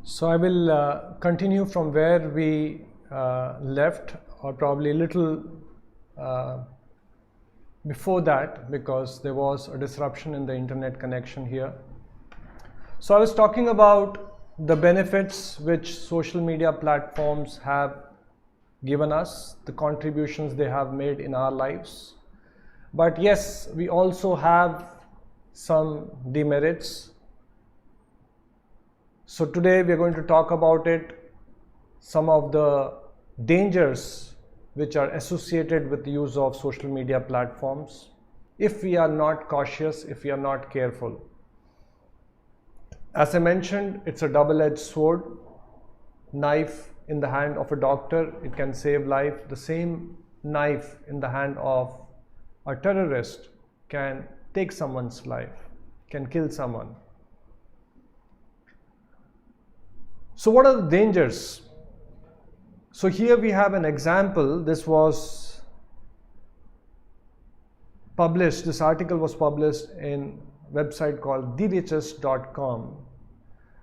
So I will continue from where we left, or probably a little before that, because there was a disruption in the internet connection here. So I was talking about the benefits which social media platforms have given us, the contributions they have made in our lives. But yes, we also have some demerits. So today we are going to talk about it, some of the dangers which are associated with the use of social media platforms if we are not cautious, if we are not careful. As I mentioned, it's a double-edged sword. Knife in the hand of a doctor, it can save life. The same knife in the hand of a terrorist can take someone's life, can kill someone. So what are the dangers? So here we have an example. This was published, this article was published in a website called dhs.com,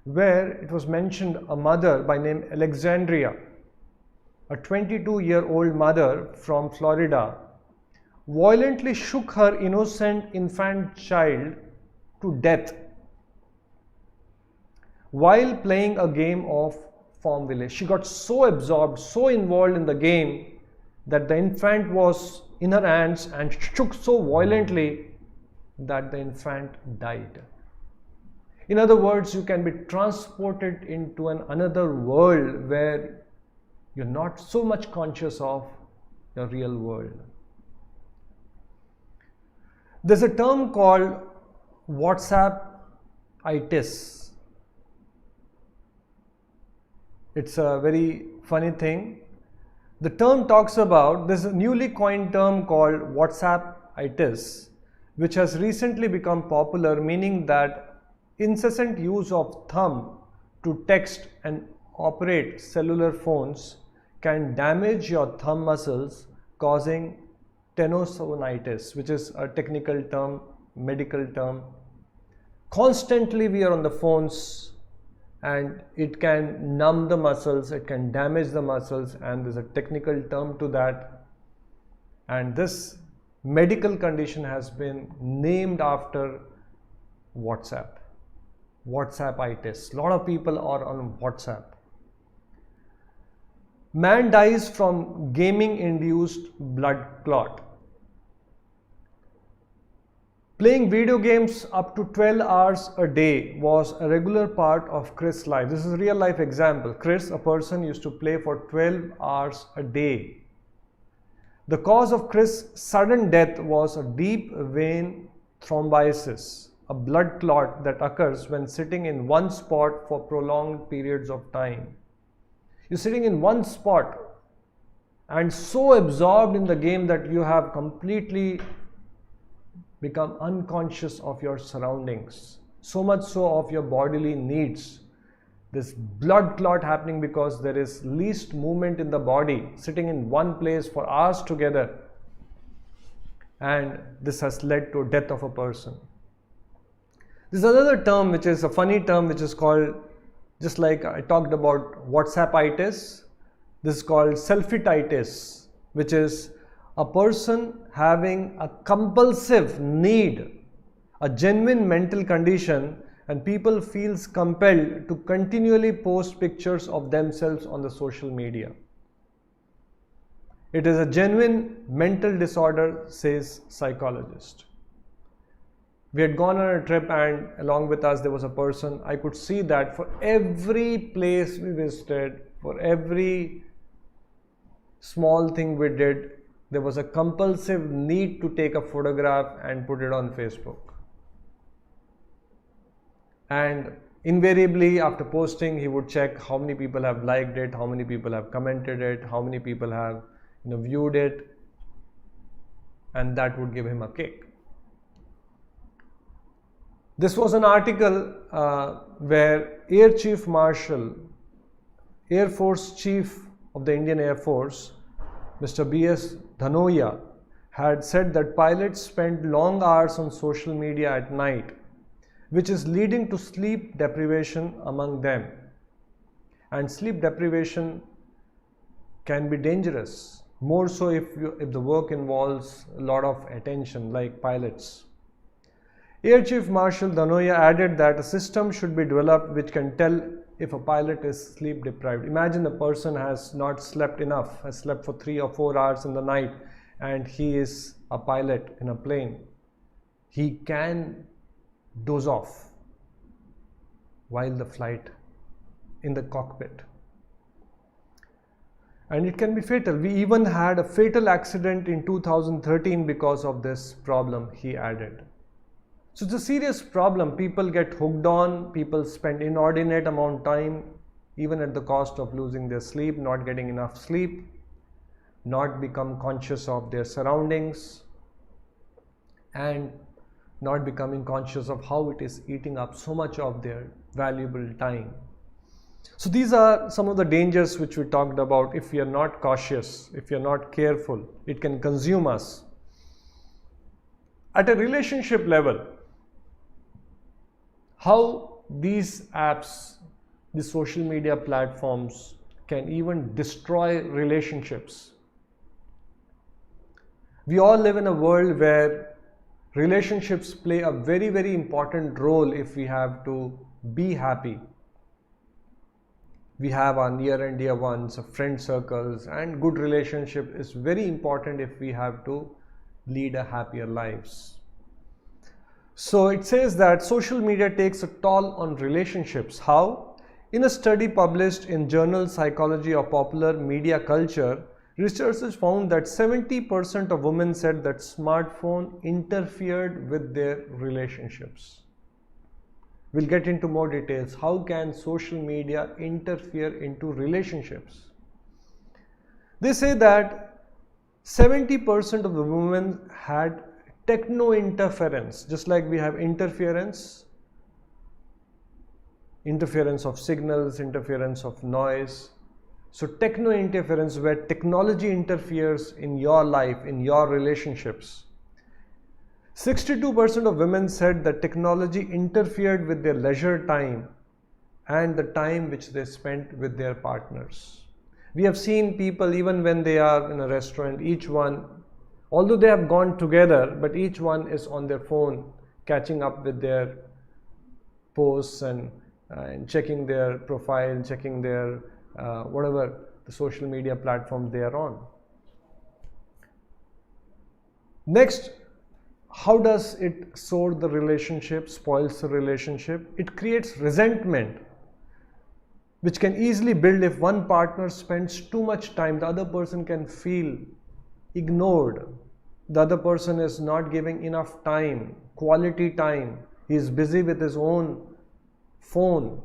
where it was mentioned a mother by name Alexandria, a 22-year-old mother from Florida, violently shook her innocent infant child to death while playing a game of Farm Village. She got so absorbed, so involved in the game, that the infant was in her hands and shook so violently that the infant died. In other words, you can be transported into another world where you're not so much conscious of the real world. There's a term called WhatsApp-itis. It's a very funny thing. The term talks about, there's a newly coined term called WhatsApp-itis, which has recently become popular, meaning that incessant use of thumb to text and operate cellular phones can damage your thumb muscles, causing tendonitis, which is a technical term, medical term. Constantly we are on the phones, and it can numb the muscles, it can damage the muscles, and there's a technical term to that. And this medical condition has been named after WhatsApp-itis. A lot of people are on WhatsApp. Man dies from gaming-induced blood clot. Playing video games up to 12 hours a day was a regular part of Chris' life. This is a real life example. Chris, a person, used to play for 12 hours a day. The cause of Chris' sudden death was a deep vein thrombosis, a blood clot that occurs when sitting in one spot for prolonged periods of time. You're sitting in one spot and so absorbed in the game that you have completely become unconscious of your surroundings, so much so of your bodily needs. This blood clot happening because there is least movement in the body, sitting in one place for hours together, and this has led to death of a person. There's another term which is a funny term, which is called, just like I talked about WhatsApp-itis, this is called selfie-itis, which is a person having a compulsive need, a genuine mental condition, and people feels compelled to continually post pictures of themselves on the social media. It is a genuine mental disorder, says psychologist. We had gone on a trip, and along with us there was a person. I could see that for every place we visited, for every small thing we did, there was a compulsive need to take a photograph and put it on Facebook. And invariably after posting, he would check how many people have liked it, how many people have commented it, how many people have viewed it, and that would give him a kick. This was an article where Air Chief Marshal, Air Force Chief of the Indian Air Force, Mr. B.S. Dhanoia, had said that pilots spend long hours on social media at night, which is leading to sleep deprivation among them. And sleep deprivation can be dangerous, more so if the work involves a lot of attention, like pilots. Air Chief Marshal Danoya added that a system should be developed which can tell if a pilot is sleep deprived. Imagine a person has not slept enough, has slept for 3 or 4 hours in the night, and he is a pilot in a plane. He can doze off while the flight in the cockpit. And it can be fatal. We even had a fatal accident in 2013 because of this problem, he added. So it's a serious problem. People get hooked on, people spend inordinate amount of time, even at the cost of losing their sleep, not getting enough sleep, not become conscious of their surroundings, and not becoming conscious of how it is eating up so much of their valuable time. So these are some of the dangers which we talked about. If we are not cautious, if we are not careful, it can consume us. At a relationship level, how these apps, the social media platforms can even destroy relationships. We all live in a world where relationships play a very, very important role if we have to be happy. We have our near and dear ones, friend circles, and good relationship is very important if we have to lead a happier lives. So it says that social media takes a toll on relationships. How? In a study published in journal Psychology of Popular Media Culture, researchers found that 70% of women said that smartphone interfered with their relationships. We'll get into more details. How can social media interfere into relationships? They say that 70% of the women had techno interference, just like we have interference of signals, interference of noise. So techno interference, where technology interferes in your life, in your relationships. 62% of women said that technology interfered with their leisure time and the time which they spent with their partners. We have seen people, even when they are in a restaurant, each one, although they have gone together, but each one is on their phone, catching up with their posts and checking their profile, checking their whatever the social media platforms they are on. Next, how does it sour the relationship, spoils the relationship? It creates resentment, which can easily build if one partner spends too much time. The other person can feel ignored. The other person is not giving enough time, quality time. He is busy with his own phone,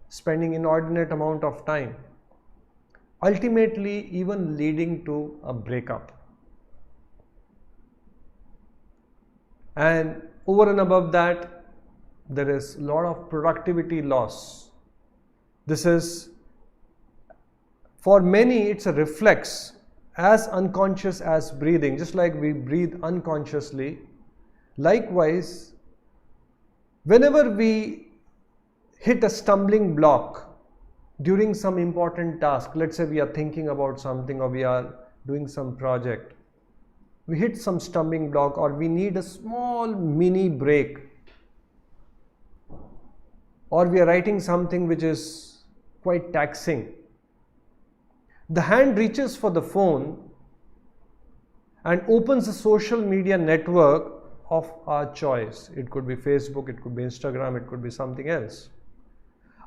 spending inordinate amount of time, ultimately even leading to a breakup. And over and above that, there is a lot of productivity loss. This is, for many, it's a reflex, as unconscious as breathing. Just like we breathe unconsciously, likewise, whenever we hit a stumbling block during some important task, let's say we are thinking about something or we are doing some project, we hit some stumbling block or we need a small mini break, or we are writing something which is quite taxing, the hand reaches for the phone and opens a social media network of our choice. It could be Facebook, it could be Instagram, it could be something else.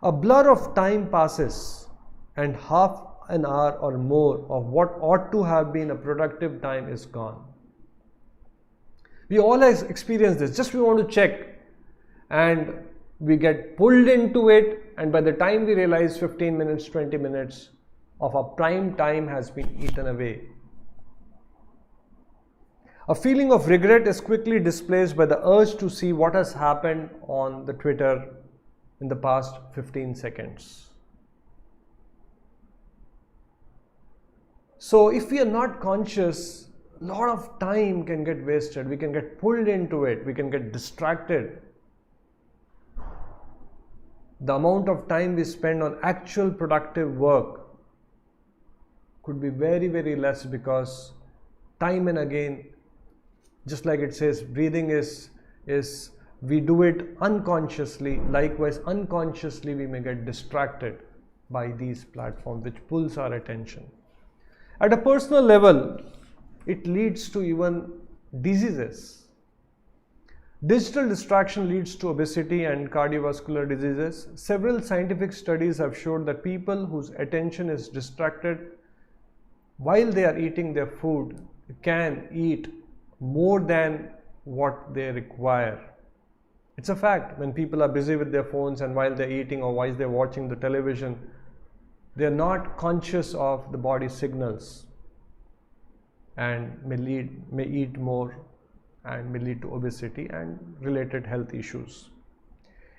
A blur of time passes and half an hour or more of what ought to have been a productive time is gone. We all experience this. Just we want to check and we get pulled into it, and by the time we realize 15 minutes, 20 minutes of our prime time has been eaten away. A feeling of regret is quickly displaced by the urge to see what has happened on the Twitter in the past 15 seconds. So if we are not conscious, a lot of time can get wasted. We can get pulled into it. We can get distracted. the amount of time we spend on actual productive work could be very, very less, because time and again, just like it says, breathing is we do it unconsciously. Likewise, unconsciously we may get distracted by these platforms which pulls our attention. At a personal level, it leads to even diseases. Digital distraction leads to obesity and cardiovascular diseases. Several scientific studies have shown that people whose attention is distracted while they are eating their food can eat more than what they require. It's a fact. When people are busy with their phones and while they're eating or while they're watching the television, they're not conscious of the body signals and may eat more and may lead to obesity and related health issues.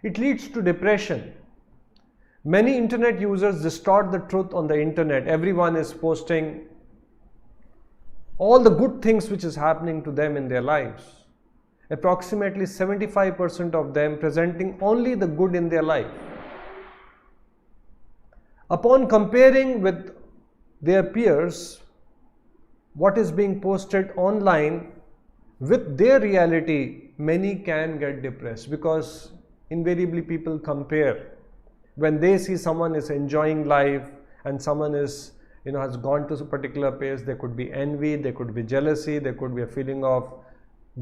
It leads to depression. Many internet users distort the truth on the internet. Everyone is posting all the good things which is happening to them in their lives. Approximately 75% of them presenting only the good in their life. Upon comparing with their peers, what is being posted online with their reality, many can get depressed, because invariably people compare. When they see someone is enjoying life and someone is, has gone to a particular place, there could be envy, there could be jealousy, there could be a feeling of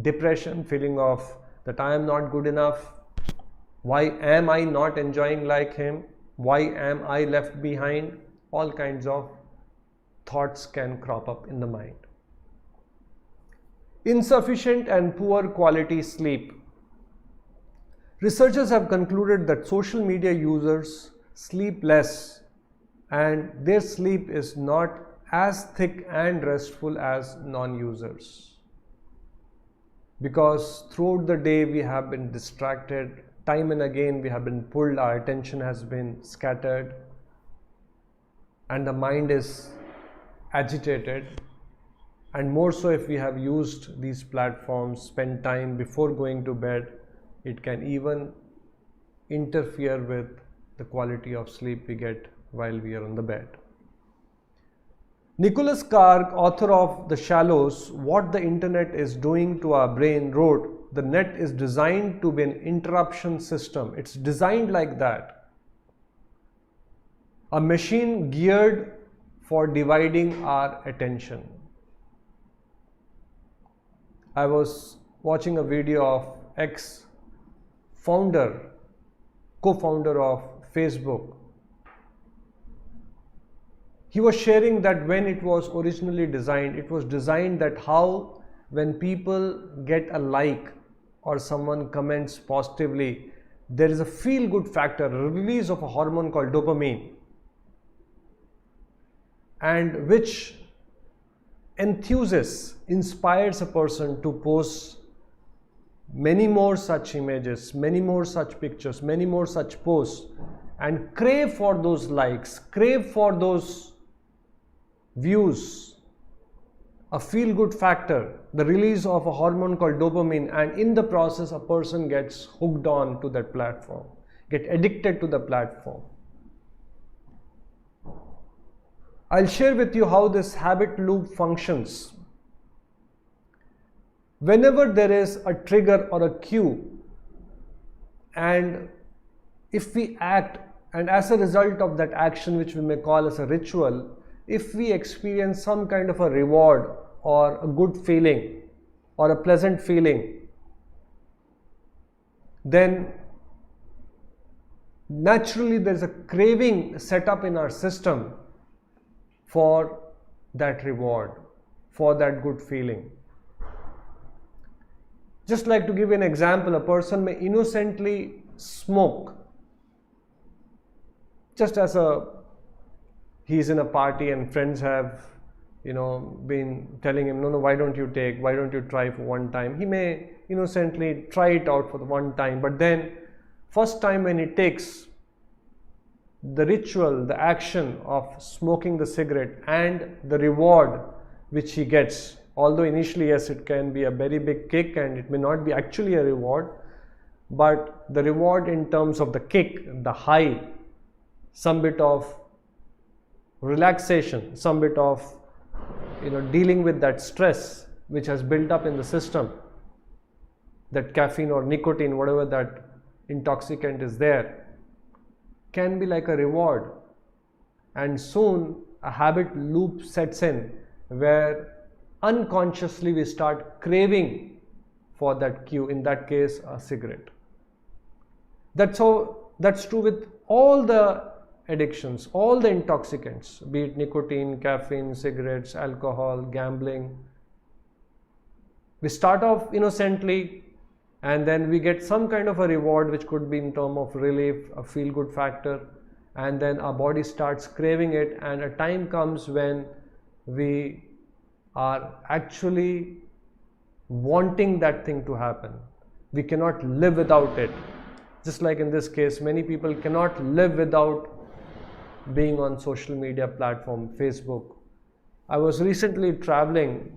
depression, feeling of that I am not good enough. Why am I not enjoying like him? Why am I left behind? All kinds of thoughts can crop up in the mind. Insufficient and poor quality sleep. Researchers have concluded that social media users sleep less and their sleep is not as thick and restful as non-users. Because throughout the day we have been distracted, time and again we have been pulled, our attention has been scattered and the mind is agitated. And more so if we have used these platforms, spend time before going to bed, it can even interfere with the quality of sleep we get while we are on the bed. Nicholas Carr, author of The Shallows, What the Internet is Doing to Our Brain, wrote, the net is designed to be an interruption system. It's designed like that. A machine geared for dividing our attention. I was watching a video of co-founder of Facebook. He was sharing that when it was originally designed, it was designed that how when people get a like or someone comments positively, there is a feel-good factor, a release of a hormone called dopamine, and which enthuses, inspires a person to post many more such images, many more such pictures, many more such posts, and crave for those likes, crave for those views, a feel-good factor, the release of a hormone called dopamine, and in the process a person gets hooked on to that platform, get addicted to the platform. I'll share with you how this habit loop functions. Whenever there is a trigger or a cue, and if we act, and as a result of that action, which we may call as a ritual, if we experience some kind of a reward or a good feeling or a pleasant feeling, then naturally there is a craving set up in our system for that reward, for that good feeling. Just like to give you an example, a person may innocently smoke, just as he's in a party and friends have been telling him, no, why don't you try for one time. He may innocently try it out for the one time, but then first time when he takes the ritual, the action of smoking the cigarette and the reward which he gets, although initially yes, it can be a very big kick and it may not be actually a reward, but the reward in terms of the kick, the high, some bit of relaxation, some bit of dealing with that stress which has built up in the system, that caffeine or nicotine, whatever that intoxicant is there, can be like a reward. And soon a habit loop sets in where unconsciously we start craving for that cue, in that case a cigarette. That's true with all the addictions, all the intoxicants, be it nicotine, caffeine, cigarettes, alcohol, gambling. We start off innocently, and then we get some kind of a reward, which could be in terms of relief, a feel-good factor, and then our body starts craving it, and a time comes when we are actually wanting that thing to happen. We cannot live without it. Just like in this case, many people cannot live without being on social media platform, Facebook. I was recently traveling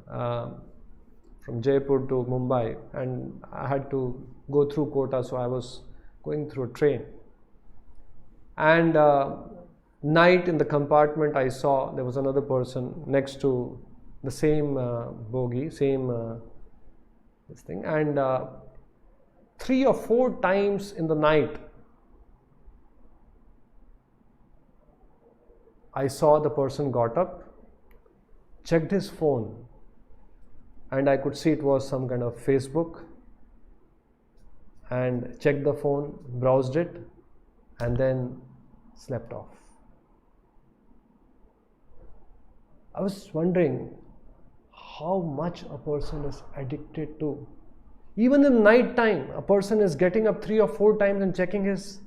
from Jaipur to Mumbai, and I had to go through Kota, so I was going through a train. And night in the compartment, I saw there was another person next to the same bogie, same this thing, and 3 or 4 times in the night, I saw the person got up, checked his phone, and I could see it was some kind of Facebook, and checked the phone, browsed it, and then slept off. I was wondering how much a person is addicted to. Even in night time, a person is getting up 3 or 4 times and checking this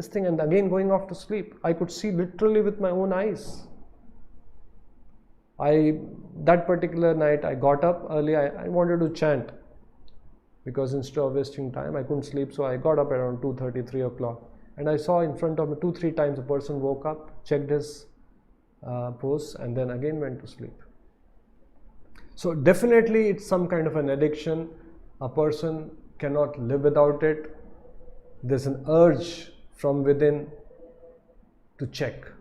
thing, and again going off to sleep. I could see literally with my own eyes. That particular night, I got up early. I wanted to chant, because instead of wasting time, I couldn't sleep. So I got up around 2:30, 3 o'clock, and I saw in front of me 2-3 times a person woke up, checked his posts, and then again went to sleep. So definitely it's some kind of an addiction. A person cannot live without it. There's an urge from within to check.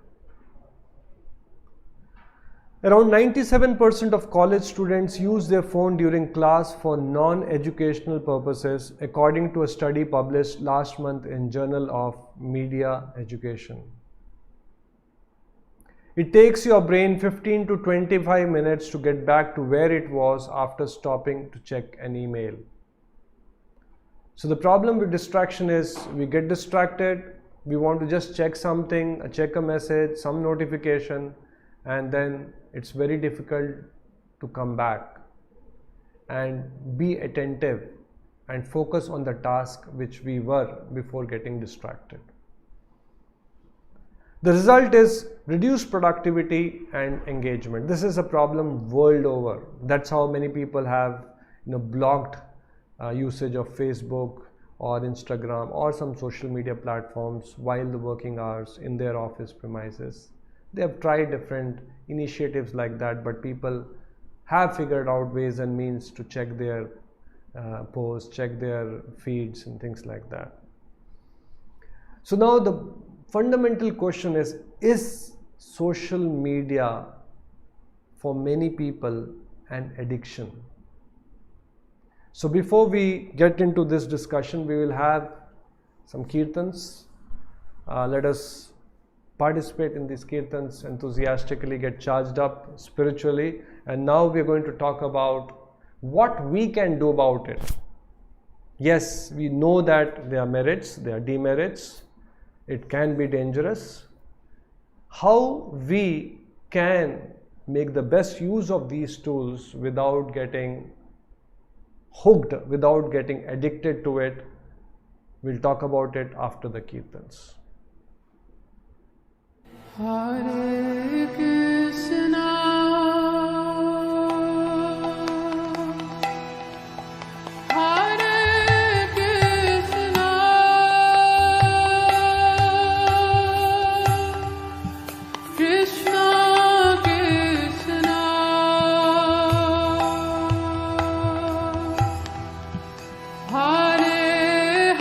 Around 97% of college students use their phone during class for non-educational purposes, according to a study published last month in Journal of Media Education. It takes your brain 15 to 25 minutes to get back to where it was after stopping to check an email. So the problem with distraction is we get distracted, we want to just check something, check a message, some notification, and then it's very difficult to come back and be attentive and focus on the task which we were before getting distracted. The result is reduced productivity and engagement. This is a problem world over. That's how many people have blocked usage of Facebook or Instagram or some social media platforms while the working hours in their office premises. They have tried different initiatives like that, but people have figured out ways and means to check their posts, check their feeds and things like that. So now the fundamental question is social media for many people an addiction? So before we get into this discussion, we will have some kirtans. Let us participate in these kirtans enthusiastically, get charged up spiritually, and now we are going to talk about what we can do about it. Yes, we know that there are merits, there are demerits. It can be dangerous. How we can make the best use of these tools without getting hooked, without getting addicted to it, we'll talk about it after the kirtans. Hare Krishna, Hare Krishna, Krishna Krishna, Hare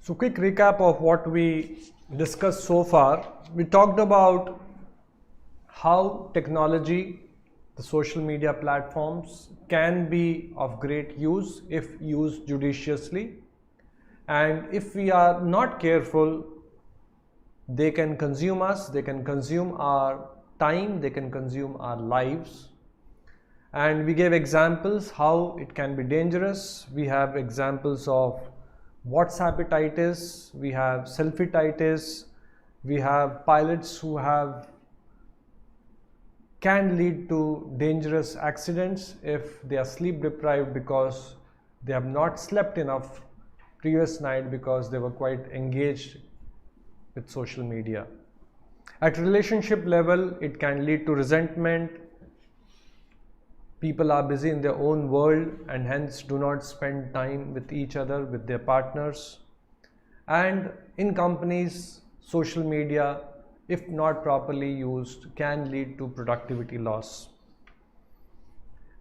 So quick recap of what we discussed so far. We talked about how technology, the social media platforms can be of great use if used judiciously, and if we are not careful, they can consume us, they can consume our time, they can consume our lives. And we gave examples how it can be dangerous. We have examples of WhatsAppitis, we have selfietitis, we have pilots who can lead to dangerous accidents if they are sleep deprived because they have not slept enough previous night because they were quite engaged with social media. At relationship level, it can lead to resentment. People are busy in their own world and hence do not spend time with each other, with their partners. And in companies, social media, if not properly used, can lead to productivity loss.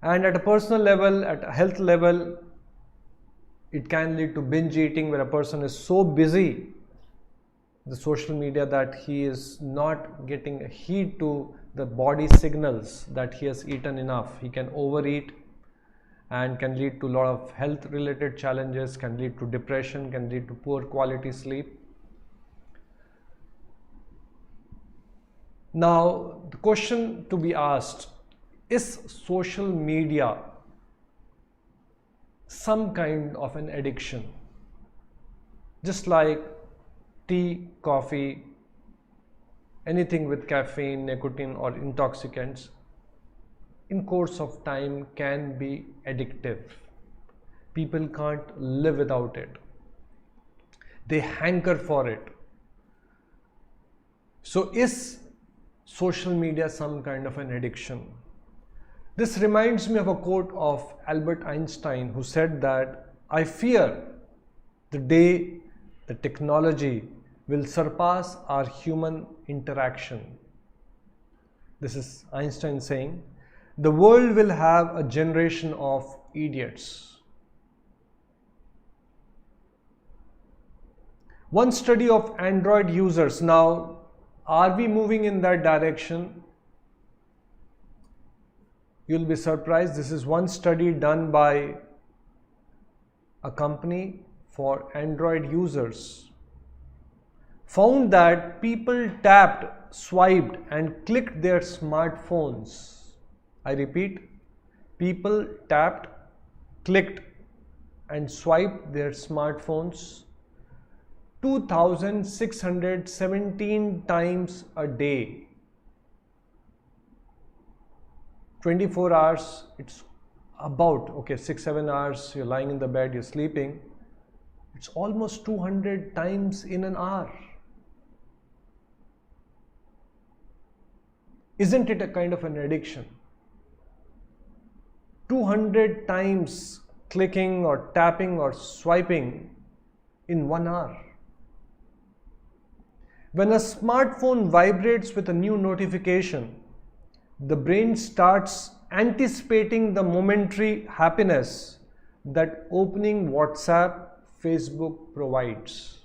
And at a personal level, at a health level, it can lead to binge eating, where a person is so busy the social media that he is not getting heed to the body signals that he has eaten enough. He can overeat and can lead to a lot of health related challenges, can lead to depression, can lead to poor quality sleep. Now the question to be asked, Is social media some kind of an addiction? Just like tea, coffee, anything with caffeine, nicotine or intoxicants, in course of time can be addictive. People can't live without it. They hanker for it. So is social media some kind of an addiction? This reminds me of a quote of Albert Einstein, who said that, "I fear the day the technology will surpass our human interaction." This is Einstein saying, "The world will have a generation of idiots." One study of Android users. Now, are we moving in that direction? You'll be surprised. This is one study done by a company for Android users. Found that people tapped, swiped and clicked their smartphones. I repeat, people tapped, clicked and swiped their smartphones 2,617 times a day. 24 hours, it's about, okay, 6-7 hours, you're lying in the bed, you're sleeping. It's almost 200 times in an hour. Isn't it a kind of an addiction? 200 times clicking or tapping or swiping in 1 hour. When a smartphone vibrates with a new notification, the brain starts anticipating the momentary happiness that opening WhatsApp, Facebook provides.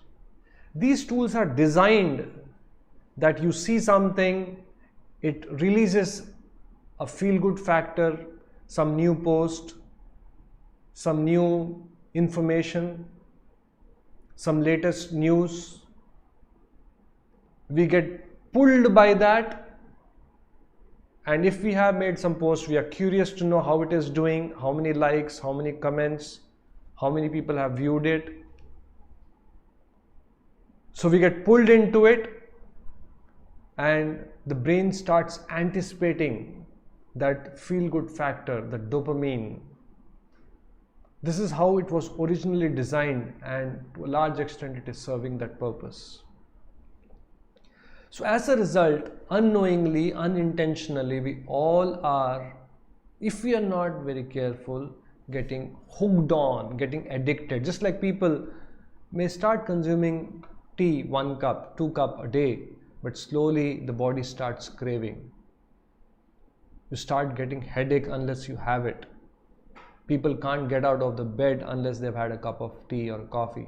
These tools are designed that you see something, it releases a feel-good factor, some new post, some new information, some latest news. We get pulled by that, and if we have made some post, we are curious to know how it is doing, how many likes, how many comments, how many people have viewed it. So we get pulled into it, and the brain starts anticipating that feel-good factor, the dopamine. This is how it was originally designed, and to a large extent it is serving that purpose. So as a result, unknowingly, unintentionally, we all are, if we are not very careful, getting hooked on, getting addicted. Just like people may start consuming tea, 1 cup, 2 cup a day, but slowly the body starts craving. You start getting headache unless you have it. People can't get out of the bed unless they've had a cup of tea or coffee.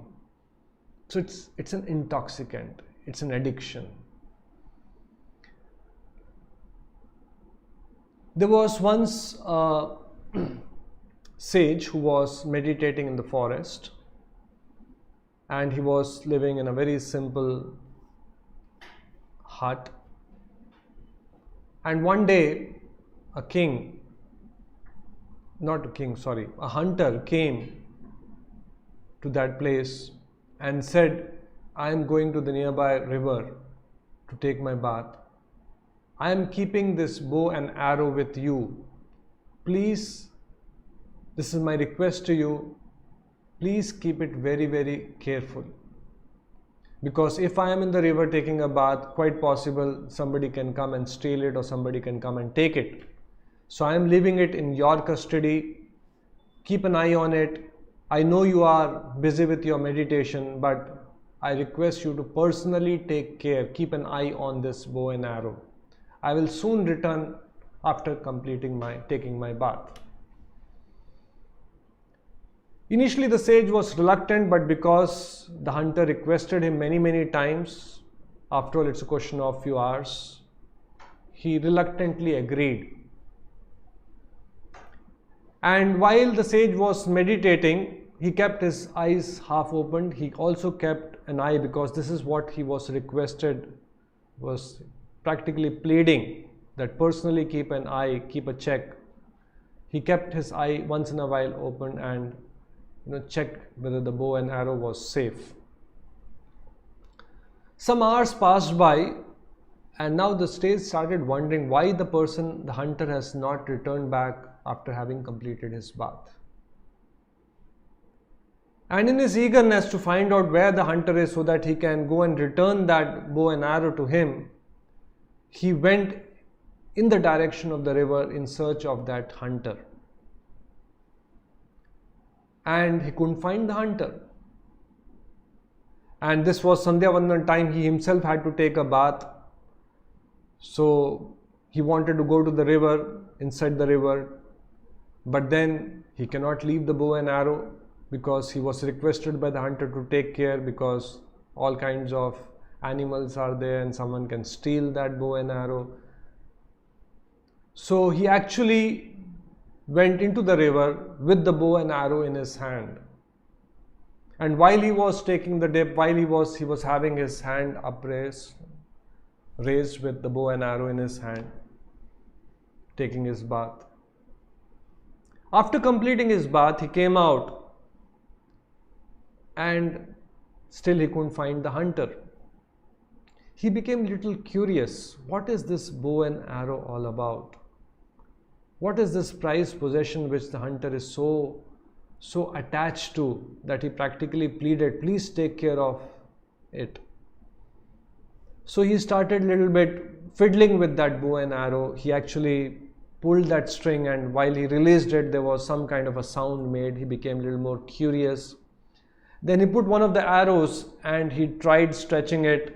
So it's an intoxicant, it's an addiction. There was once a sage who was meditating in the forest, and he was living in a very simple hut. And one day a hunter came to that place and said, "I am going to the nearby river to take my bath. I am keeping this bow and arrow with you. Please, this is my request to you, please keep it very, very careful. Because if I am in the river taking a bath, quite possible somebody can come and steal it, or somebody can come and take it. So I am leaving it in your custody. Keep an eye on it. I know you are busy with your meditation, but I request you to personally take care. Keep an eye on this bow and arrow. I will soon return after taking my bath." Initially the sage was reluctant, but because the hunter requested him many times, after all it's a question of few hours, he reluctantly agreed. And while the sage was meditating, he kept his eyes half opened. He also kept an eye, because this is what he was requested, was practically pleading that personally keep a check. He kept his eye once in a while open and checked whether the bow and arrow was safe. Some hours passed by, and now the sage started wondering why the hunter has not returned back after having completed his bath. And in his eagerness to find out where the hunter is so that he can go and return that bow and arrow to him, he went in the direction of the river in search of that hunter. And he couldn't find the hunter. And this was Sandhya Vandan time. He himself had to take a bath. So he wanted to go to the river, inside the river. But then he cannot leave the bow and arrow because he was requested by the hunter to take care, because all kinds of animals are there and someone can steal that bow and arrow. So he actually went into the river with the bow and arrow in his hand. And while he was taking the dip, while he was having his hand raised with the bow and arrow in his hand, taking his bath. After completing his bath, he came out and still he couldn't find the hunter. He became a little curious. What is this bow and arrow all about? What is this prized possession which the hunter is so attached to that he practically pleaded, please take care of it. So he started a little bit fiddling with that bow and arrow. He actually pulled that string, and while he released it, there was some kind of a sound made. He became a little more curious. Then he put one of the arrows and he tried stretching it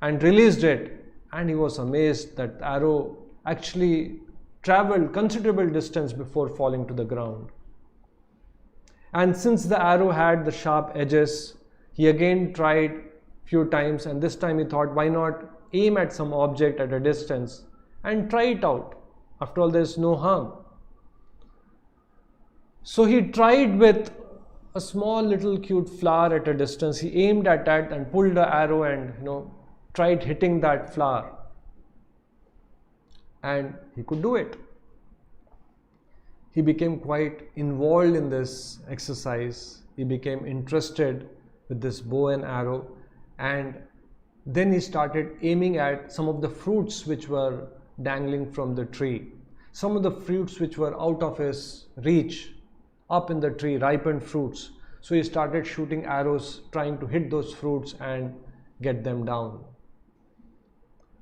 and released it, and he was amazed that the arrow actually traveled considerable distance before falling to the ground. And since the arrow had the sharp edges, he again tried few times, and this time he thought, why not aim at some object at a distance and try it out? After all, there is no harm. So he tried with a small little cute flower at a distance. He aimed at that and pulled the arrow and tried hitting that flower, and he could do it. He became quite involved in this exercise. He became interested with this bow and arrow, and then he started aiming at some of the fruits which were dangling from the tree, some of the fruits which were out of his reach, up in the tree, ripened fruits. So he started shooting arrows, trying to hit those fruits and get them down.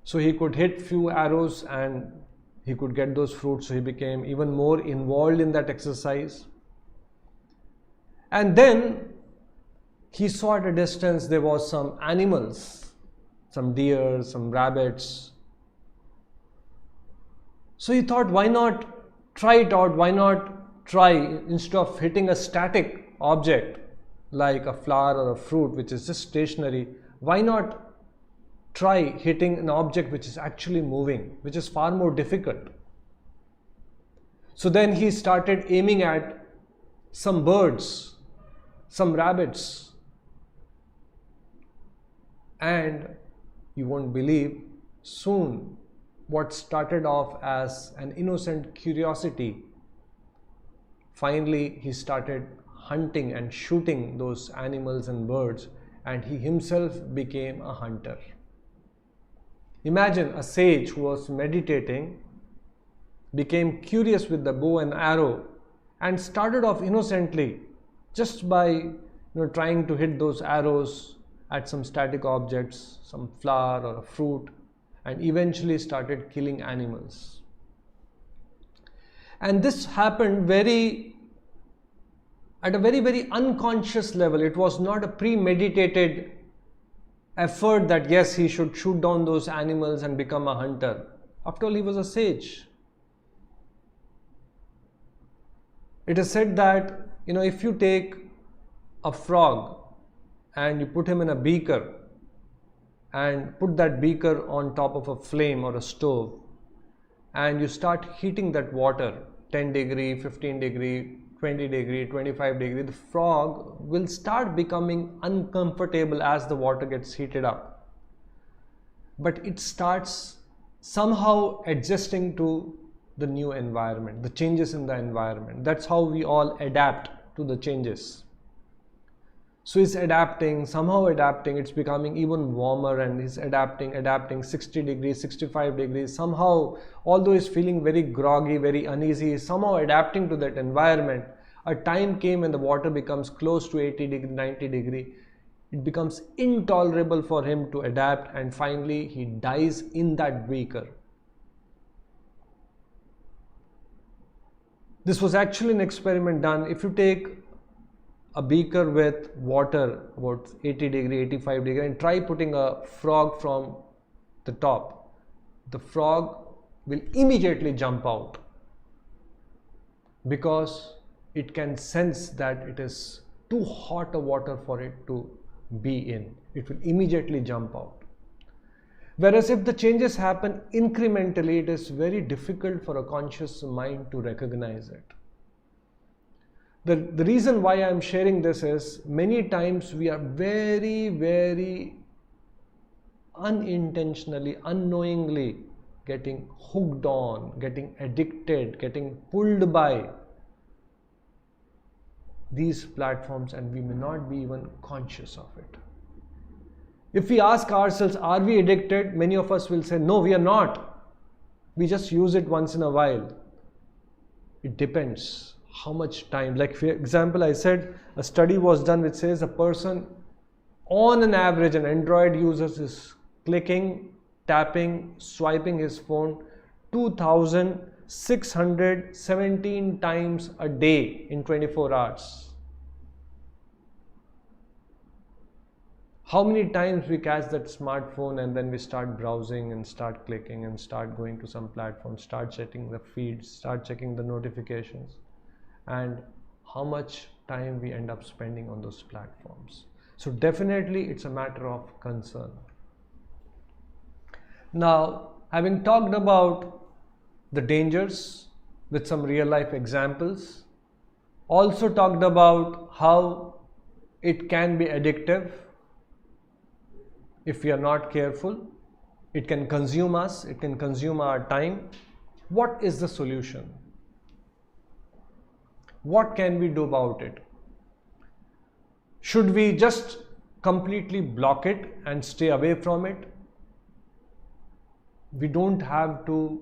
So he could hit few arrows and he could get those fruits. So he became even more involved in that exercise. And then he saw at a distance there was some animals, some deer, some rabbits. So he thought, why not try it out? Why not try, instead of hitting a static object like a flower or a fruit which is just stationary, why not try hitting an object which is actually moving, which is far more difficult? So then he started aiming at some birds, some rabbits, and you won't believe, soon what started off as an innocent curiosity, finally he started hunting and shooting those animals and birds, and he himself became a hunter. Imagine a sage who was meditating, became curious with the bow and arrow, and started off innocently just by trying to hit those arrows at some static objects, some flower or a fruit, and eventually started killing animals. And this happened at a very, very unconscious level. It was not a premeditated effort that yes, he should shoot down those animals and become a hunter. After all, he was a sage. It is said that if you take a frog and you put him in a beaker and put that beaker on top of a flame or a stove, and you start heating that water 10 degree, 15 degree, 20 degree, 25 degree, the frog will start becoming uncomfortable as the water gets heated up. But it starts somehow adjusting to the new environment, the changes in the environment. That's how we all adapt to the changes. So he's adapting, somehow adapting. It's becoming even warmer, and he's adapting 60 degrees, 65 degrees. Somehow, although he's feeling very groggy, very uneasy, he's somehow adapting to that environment. A time came when the water becomes close to 80 degree, 90 degree. It becomes intolerable for him to adapt, and finally he dies in that beaker. This was actually an experiment done. If you take a beaker with water about 80 degree, 85 degree, and try putting a frog from the top, the frog will immediately jump out because it can sense that it is too hot a water for it to be in. It will immediately jump out. Whereas if the changes happen incrementally, it is very difficult for a conscious mind to recognize it. The reason why I am sharing this is many times we are very unintentionally, unknowingly getting hooked on, getting addicted, getting pulled by these platforms, and we may not be even conscious of it. If we ask ourselves, are we addicted? Many of us will say, no, we are not. We just use it once in a while. It depends how much time. Like for example, I said a study was done which says a person on an average, an Android user is clicking, tapping, swiping his phone 2,617 times a day in 24 hours. How many times we catch that smartphone and then we start browsing and start clicking and start going to some platform, start checking the feeds, start checking the notifications, and how much time we end up spending on those platforms. So definitely it's a matter of concern. Now, having talked about the dangers with some real life examples, also talked about how it can be addictive. If we are not careful, it can consume us, it can consume our time. What is the solution? What can we do about it? Should we just completely block it and stay away from it? We don't have to,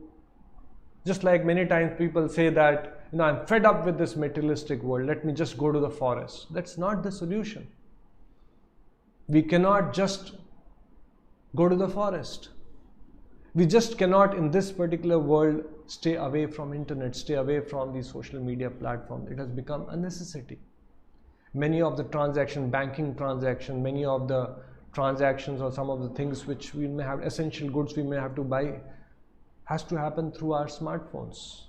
just like many times people say that, I'm fed up with this materialistic world, let me just go to the forest. That's not the solution. We cannot just go to the forest. We just cannot in this particular world stay away from internet, stay away from these social media platforms. It has become a necessity. Many of the banking transaction, many of the transactions or some of the things which we may have, essential goods we may have to buy, has to happen through our smartphones,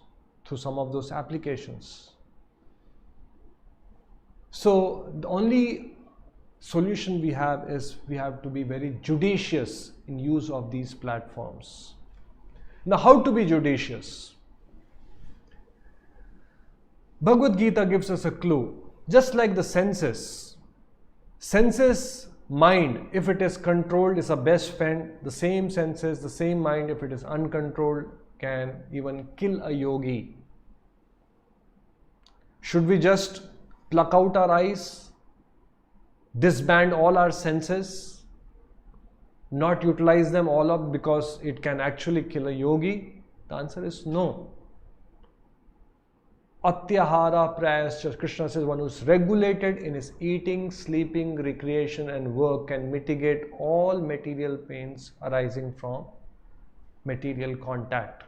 through some of those applications. So the only solution we have is we have to be very judicious in use of these platforms. Now, how to be judicious? Bhagavad Gita gives us a clue. Just like the senses, mind, if it is controlled, is a best friend. The same senses, the same mind, if it is uncontrolled, can even kill a yogi. Should we just pluck out our eyes, disband all our senses, not utilize them all up because it can actually kill a yogi? The answer is no. Atyahara prayascha, Krishna says, one who is regulated in his eating, sleeping, recreation and work can mitigate all material pains arising from material contact.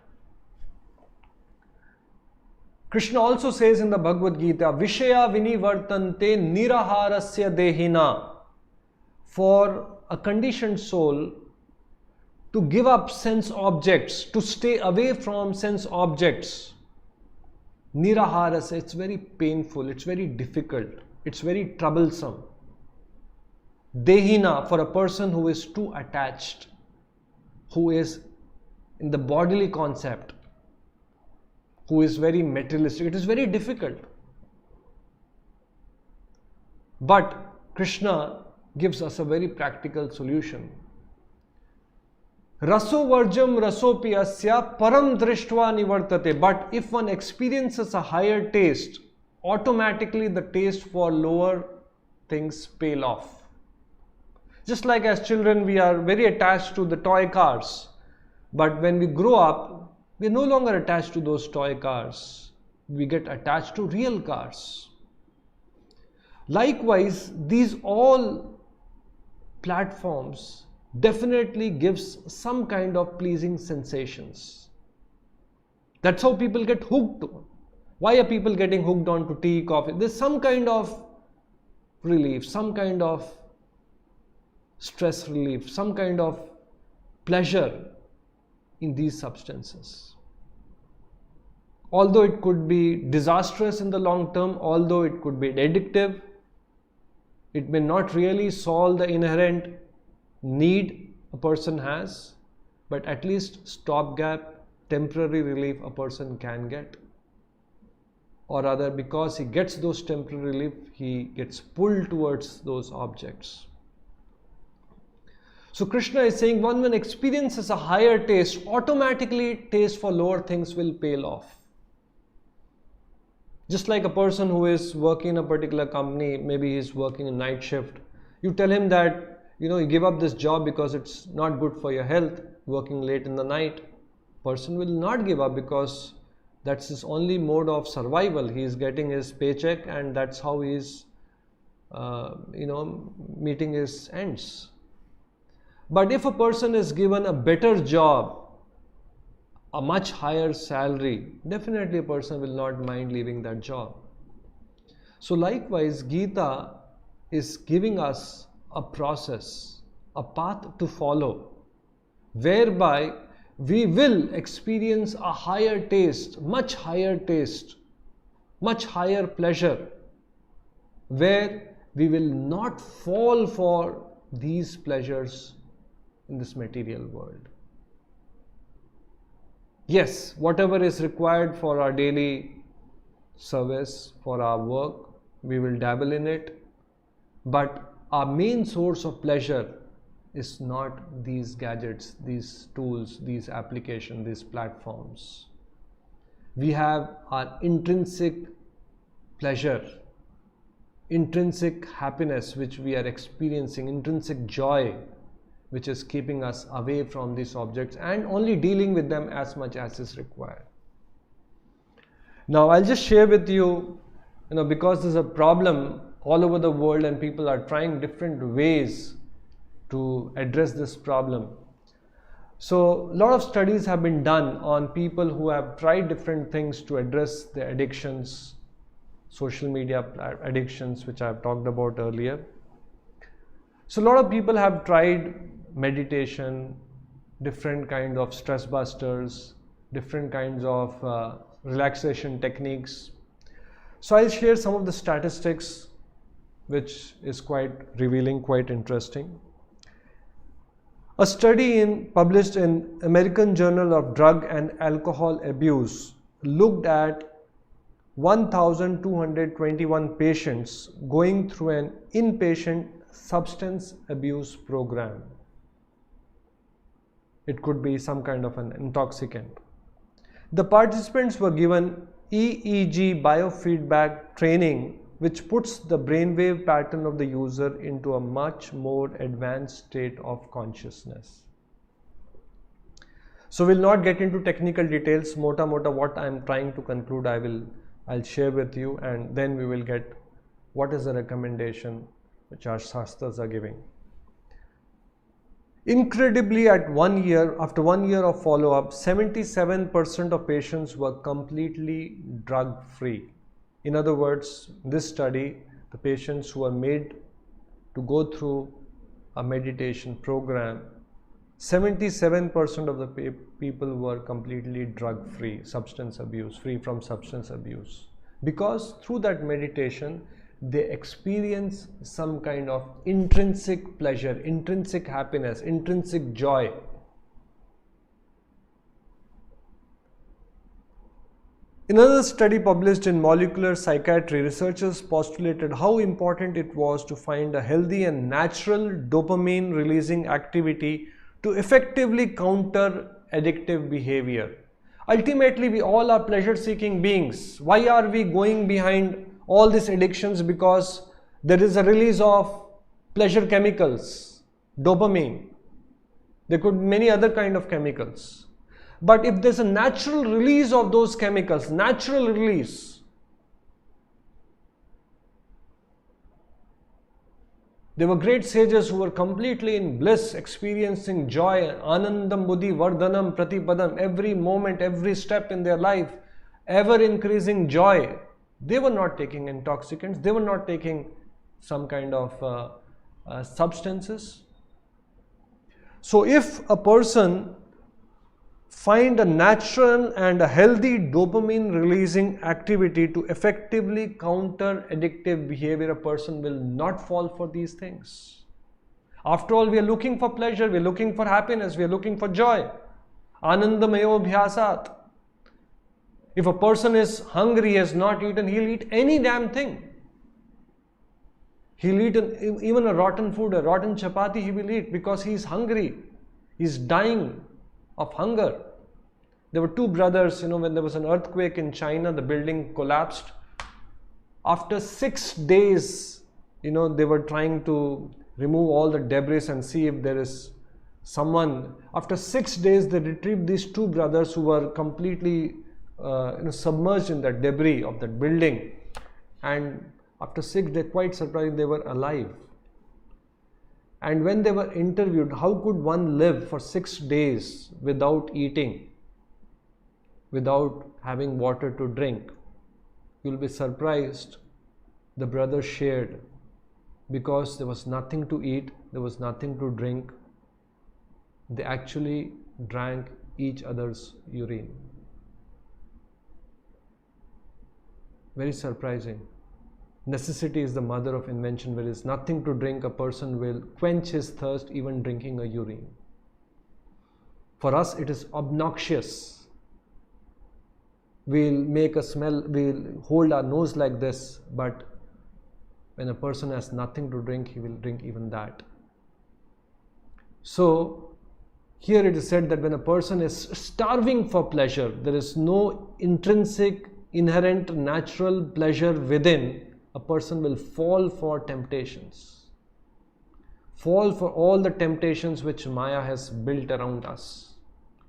Krishna also says in the Bhagavad Gita, Vishaya vinivartante niraharasya dehina. For a conditioned soul to give up sense objects, to stay away from sense objects, niraharasya, it's very painful, it's very difficult, it's very troublesome. Dehina, for a person who is too attached, who is in the bodily concept, who is very materialistic, it is very difficult. But Krishna gives us a very practical solution. Raso varjam rasopiyasya param drishtva nivartate. But if one experiences a higher taste, automatically the taste for lower things pale off. Just like as children, we are very attached to the toy cars. But when we grow up, we are no longer attached to those toy cars. We get attached to real cars. Likewise, these all platforms definitely gives some kind of pleasing sensations. That's how people get hooked. Why are people getting hooked on to tea, coffee? There's some kind of relief, some kind of stress relief, some kind of pleasure in these substances. Although it could be disastrous in the long term, although it could be addictive, it may not really solve the inherent need a person has, but at least stopgap, temporary relief a person can get. Or rather, because he gets those temporary relief, he gets pulled towards those objects. So Krishna is saying when one experiences a higher taste, automatically taste for lower things will pale off. Just like a person who is working in a particular company, maybe he's working a night shift. You tell him that, you give up this job because it's not good for your health, working late in the night. Person will not give up because that's his only mode of survival. He is getting his paycheck and that's how he is, meeting his ends. But if a person is given a better job, a much higher salary, definitely a person will not mind leaving that job. So likewise, Gita is giving us a process, a path to follow, whereby we will experience a higher taste, much higher pleasure, where we will not fall for these pleasures in this material world. Yes, whatever is required for our daily service, for our work, we will dabble in it. But our main source of pleasure is not these gadgets, these tools, these applications, these platforms. We have our intrinsic pleasure, intrinsic happiness which we are experiencing, intrinsic joy which is keeping us away from these objects and only dealing with them as much as is required. Now I'll just share with you, because there's a problem all over the world and people are trying different ways to address this problem. So a lot of studies have been done on people who have tried different things to address their addictions, social media addictions, which I've talked about earlier. So a lot of people have tried meditation, different kinds of stress busters, different kinds of relaxation techniques. So I'll share some of the statistics which is quite revealing, quite interesting. A study published in American Journal of Drug and Alcohol Abuse looked at 1,221 patients going through an inpatient substance abuse program. It could be some kind of an intoxicant. The participants were given EEG biofeedback training, which puts the brainwave pattern of the user into a much more advanced state of consciousness. So we'll not get into technical details. Mota what I'm trying to conclude, I'll share with you, and then we will get what is the recommendation which our shastras are giving. Incredibly, after 1 year of follow-up, 77% of patients were completely drug-free. In other words, this study, the patients who were made to go through a meditation program, 77% of the people were completely drug-free, free from substance abuse. Because through that meditation, they experience some kind of intrinsic pleasure, intrinsic happiness, intrinsic joy. In another study published in Molecular Psychiatry, researchers postulated how important it was to find a healthy and natural dopamine releasing activity to effectively counter addictive behavior. Ultimately, we all are pleasure-seeking beings. Why are we going behind all these addictions? Because there is a release of pleasure chemicals, dopamine. There could be many other kind of chemicals. But if there's a natural release of those chemicals, natural release, there were great sages who were completely in bliss, experiencing joy, anandam buddhi vardhanam pratipadam, every moment, every step in their life, ever increasing joy. They were not taking intoxicants, they were not taking some kind of substances. So if a person find a natural and a healthy dopamine releasing activity to effectively counter addictive behavior, a person will not fall for these things. After all, we are looking for pleasure, we are looking for happiness, we are looking for joy. Anandamayo bhyasat. If a person is hungry, he has not eaten, he'll eat any damn thing. He'll eat even a rotten food, a rotten chapati he will eat because he's hungry. He's dying of hunger. There were two brothers, when there was an earthquake in China, the building collapsed. After 6 days, they were trying to remove all the debris and see if there is someone. After 6 days, they retrieved these two brothers who were completely submerged in the debris of that building. And after 6 days, quite surprising, they were alive. And when they were interviewed, how could one live for 6 days without eating, without having water to drink? You'll be surprised. The brothers shared, because there was nothing to eat, there was nothing to drink. They actually drank each other's urine. Very surprising. Necessity is the mother of invention. Where there is nothing to drink, a person will quench his thirst even drinking a urine. For us, it is obnoxious. We'll make a smell, we'll hold our nose like this, but when a person has nothing to drink, he will drink even that. So, here it is said that when a person is starving for pleasure, there is no intrinsic, inherent, natural pleasure within, a person will fall for temptations. Fall for all the temptations which Maya has built around us.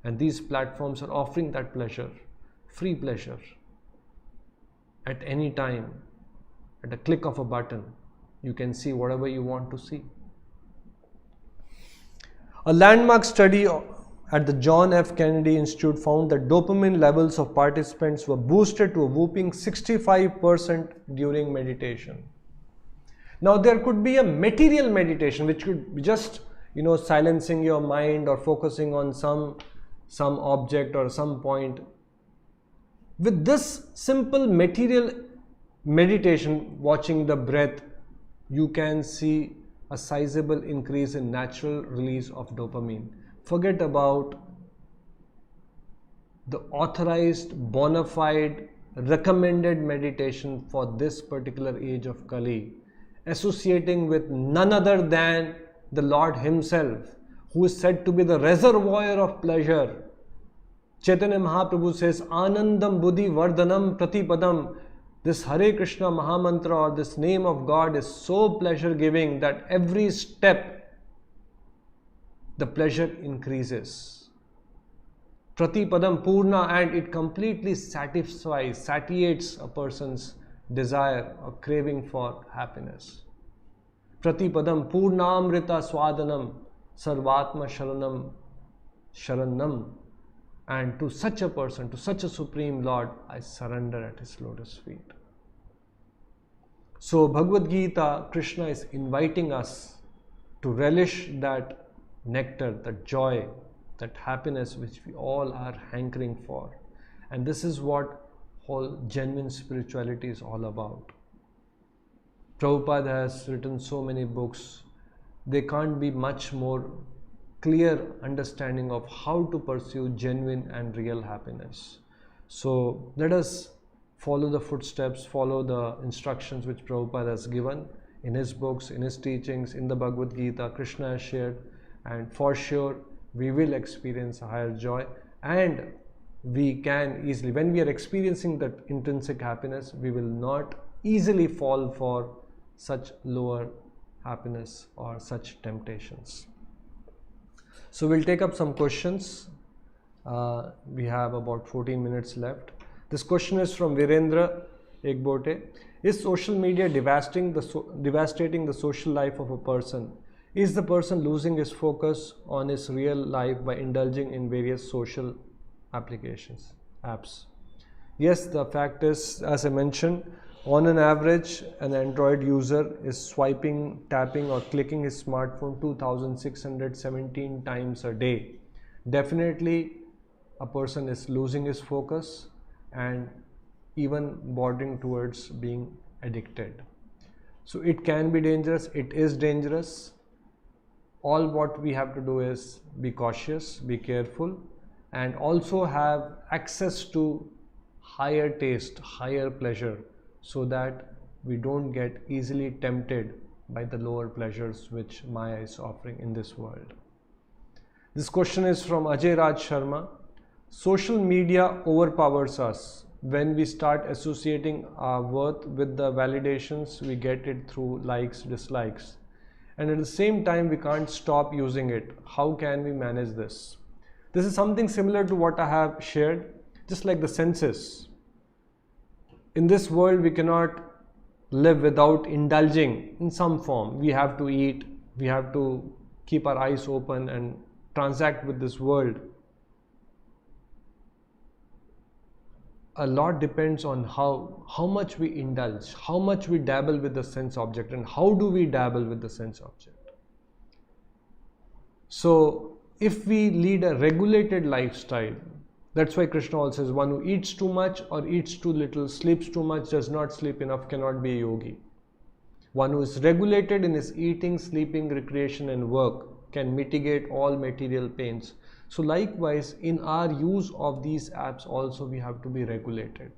And these platforms are offering that pleasure, free pleasure. At any time, at a click of a button, you can see whatever you want to see. A landmark study at the John F. Kennedy Institute found that dopamine levels of participants were boosted to a whopping 65% during meditation. Now there could be a material meditation which could be just silencing your mind or focusing on some object or some point. With this simple material meditation, watching the breath, you can see a sizable increase in natural release of dopamine. Forget about the authorized, bona fide, recommended meditation for this particular age of Kali, associating with none other than the Lord Himself, who is said to be the reservoir of pleasure. Chaitanya Mahaprabhu says, Anandam buddhi vardhanam pratipadam. This Hare Krishna Mahamantra, or this name of God, is so pleasure giving that every step the pleasure increases. Pratipadam Purna, and it completely satisfies, satiates a person's desire or craving for happiness. Pratipadam Purnamrita Swadanam Sarvatma Sharanam. And to such a person, to such a Supreme Lord, I surrender at His lotus feet. So Bhagavad Gita, Krishna is inviting us to relish that nectar, that joy, that happiness which we all are hankering for. And this is what whole genuine spirituality is all about. Prabhupada has written so many books. They can't be much more clear understanding of how to pursue genuine and real happiness. So let us follow the footsteps, follow the instructions which Prabhupada has given in his books, in his teachings, in the Bhagavad Gita, Krishna has shared, and for sure we will experience a higher joy, and we can easily, when we are experiencing that intrinsic happiness, we will not easily fall for such lower happiness or such temptations. So we'll take up some questions. We have about 14 minutes left. This question is from Virendra Ekbote. Is social media devastating the social life of a person? Is the person losing his focus on his real life by indulging in various social apps? Yes, the fact is, as I mentioned, on an average, an Android user is swiping, tapping or clicking his smartphone 2617 times a day. Definitely a person is losing his focus and even bordering towards being addicted. So it can be dangerous, it is dangerous. All what we have to do is be cautious, be careful, and also have access to higher taste, higher pleasure, so that we don't get easily tempted by the lower pleasures which Maya is offering in this world. This question is from Ajay Raj Sharma. Social media overpowers us when we start associating our worth with the validations we get it through likes, dislikes. And at the same time, we can't stop using it. How can we manage this? This is something similar to what I have shared, just like the senses. In this world, we cannot live without indulging in some form. We have to eat, we have to keep our eyes open and transact with this world. A lot depends on how much we indulge, how much we dabble with the sense object, and how do we dabble with the sense object. So if we lead a regulated lifestyle, that's why Krishna also says, one who eats too much or eats too little, sleeps too much, does not sleep enough, cannot be a yogi. One who is regulated in his eating, sleeping, recreation and work can mitigate all material pains. So likewise, in our use of these apps also we have to be regulated.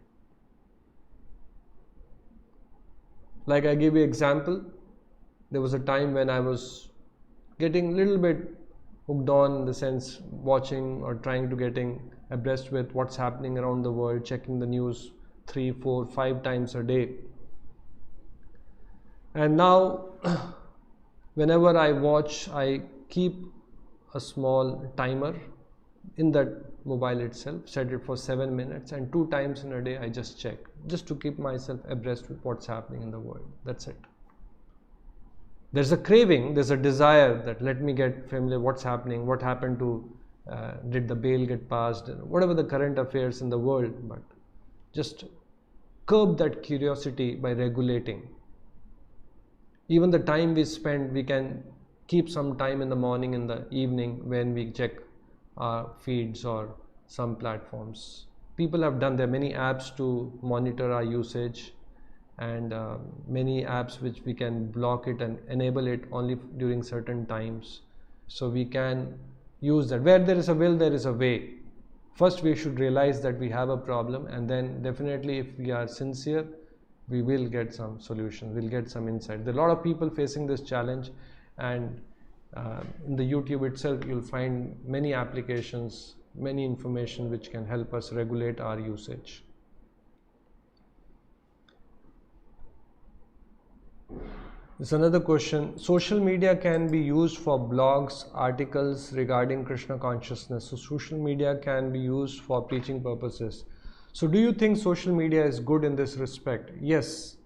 Like I give you an example, there was a time when I was getting a little bit hooked on, in the sense watching or trying to getting abreast with what's happening around the world, checking the news 3, 4, 5 times a day. And now whenever I watch, I keep a small timer in that mobile itself, set it for 7 minutes, and 2 times in a day I just check, just to keep myself abreast with what's happening in the world. That's it. There's a craving, there's a desire that let me get familiar what's happening, what happened to, did the bail get passed, whatever the current affairs in the world, but just curb that curiosity by regulating. Even the time we spend, we can keep some time in the morning, in the evening, when we check our feeds or some platforms. People have done, there are many apps to monitor our usage, and many apps which we can block it and enable it only during certain times. So we can use that. Where there is a will, there is a way. First we should realize that we have a problem, and then definitely if we are sincere, we will get some solution, we'll get some insight. There are a lot of people facing this challenge, and in the YouTube itself you'll find many applications, many information which can help us regulate our usage. There's another question. Social media can be used for blogs, articles regarding Krishna consciousness. So social media can be used for preaching purposes. So do you think social media is good in this respect? Yes.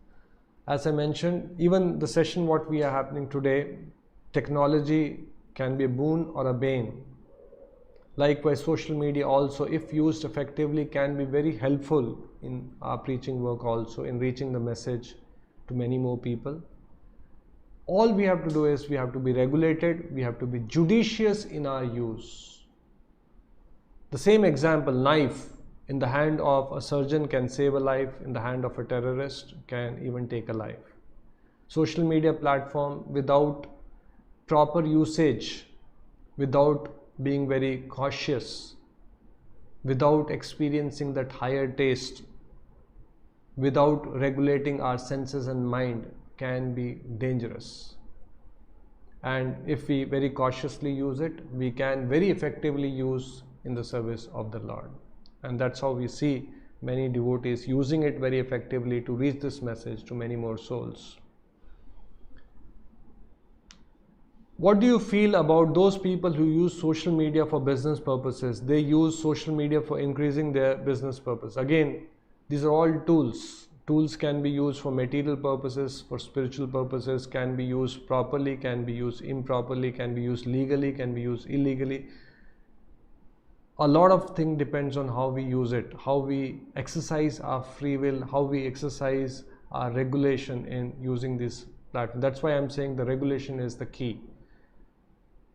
As I mentioned, even the session what we are happening today, technology can be a boon or a bane. Likewise, social media also, if used effectively, can be very helpful in our preaching work also, in reaching the message to many more people. All we have to do is we have to be regulated, we have to be judicious in our use. The same example, knife in the hand of a surgeon can save a life, in the hand of a terrorist can even take a life. Social media platform, without proper usage, without being very cautious, without experiencing that higher taste, without regulating our senses and mind, can be dangerous. and if we very cautiously use it, we can very effectively use in the service of the Lord. And that's how we see many devotees using it very effectively to reach this message to many more souls. What do you feel about those people who use social media for business purposes? They use social media for increasing their business purpose. Again, these are all tools. Tools can be used for material purposes, for spiritual purposes, can be used properly, can be used improperly, can be used legally, can be used illegally. A lot of things depends on how we use it, how we exercise our free will, how we exercise our regulation in using this platform. That's why I'm saying the regulation is the key.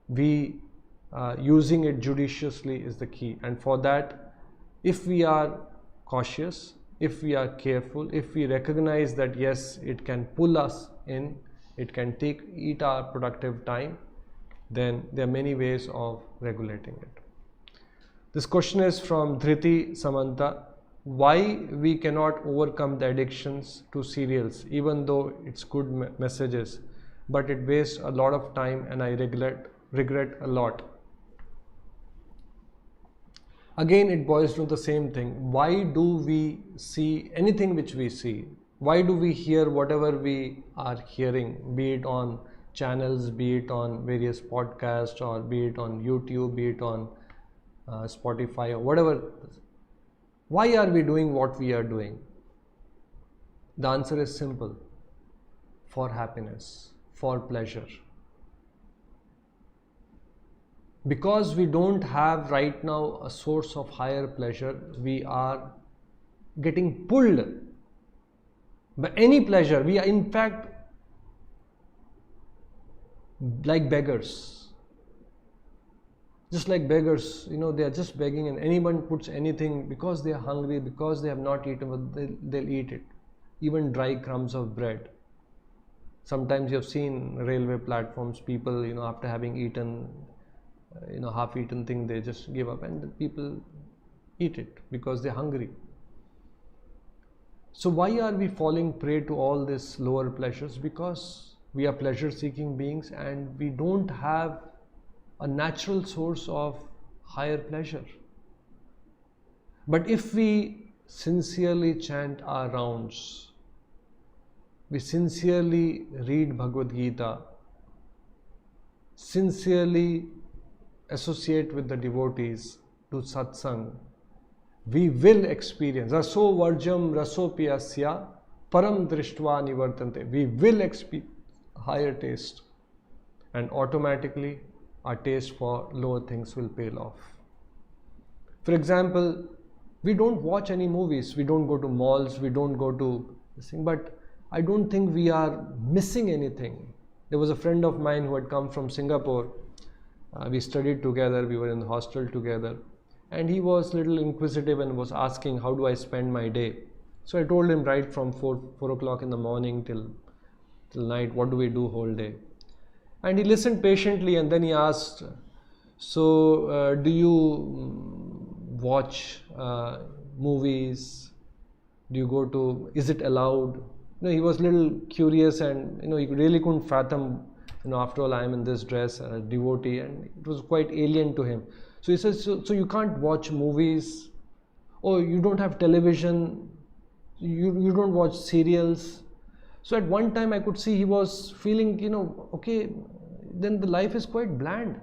Using it judiciously is the key, and for that, if we are cautious, if we are careful, if we recognize that yes, it can pull us in, it can eat our productive time, then there are many ways of regulating it. This question is from Dhriti Samanta. Why we cannot overcome the addictions to serials, even though it's good messages, but it wastes a lot of time and I regret a lot. Again, it boils to the same thing. Why do we see anything which we see? Why do we hear whatever we are hearing, be it on channels, be it on various podcasts, or be it on YouTube, be it on Spotify, or whatever? Why are we doing what we are doing? The answer is simple: for happiness, for pleasure. Because we don't have right now a source of higher pleasure, we are getting pulled by any pleasure. We are in fact like beggars. Just like beggars, they are just begging, and anyone puts anything because they are hungry, because they have not eaten, they'll eat it. Even dry crumbs of bread. Sometimes you have seen railway platforms, people, after having eaten half-eaten thing, they just give up, and the people eat it because they're hungry. So why are we falling prey to all these lower pleasures? Because we are pleasure-seeking beings, and we don't have a natural source of higher pleasure. But if we sincerely chant our rounds, we sincerely read Bhagavad Gita, sincerely associate with the devotees, do satsang, we will experience raso varjam rasopiyasya param drishtva nivartante. We will experience higher taste, and automatically our taste for lower things will pale off. For example, we don't watch any movies, we don't go to malls, we don't go to this thing, but I don't think we are missing anything. There was a friend of mine who had come from Singapore. We studied together, we were in the hostel together, and he was a little inquisitive and was asking, how do I spend my day? So I told him right from 4 o'clock in the morning till night, what do we do whole day? And he listened patiently, and then he asked, so do you watch movies? Do you go to, is it allowed? He was a little curious, and he really couldn't fathom, after all, I am in this dress, a devotee, and it was quite alien to him. So he says, so you can't watch movies, or you don't have television, you don't watch serials. So at one time I could see he was feeling, okay, then the life is quite bland.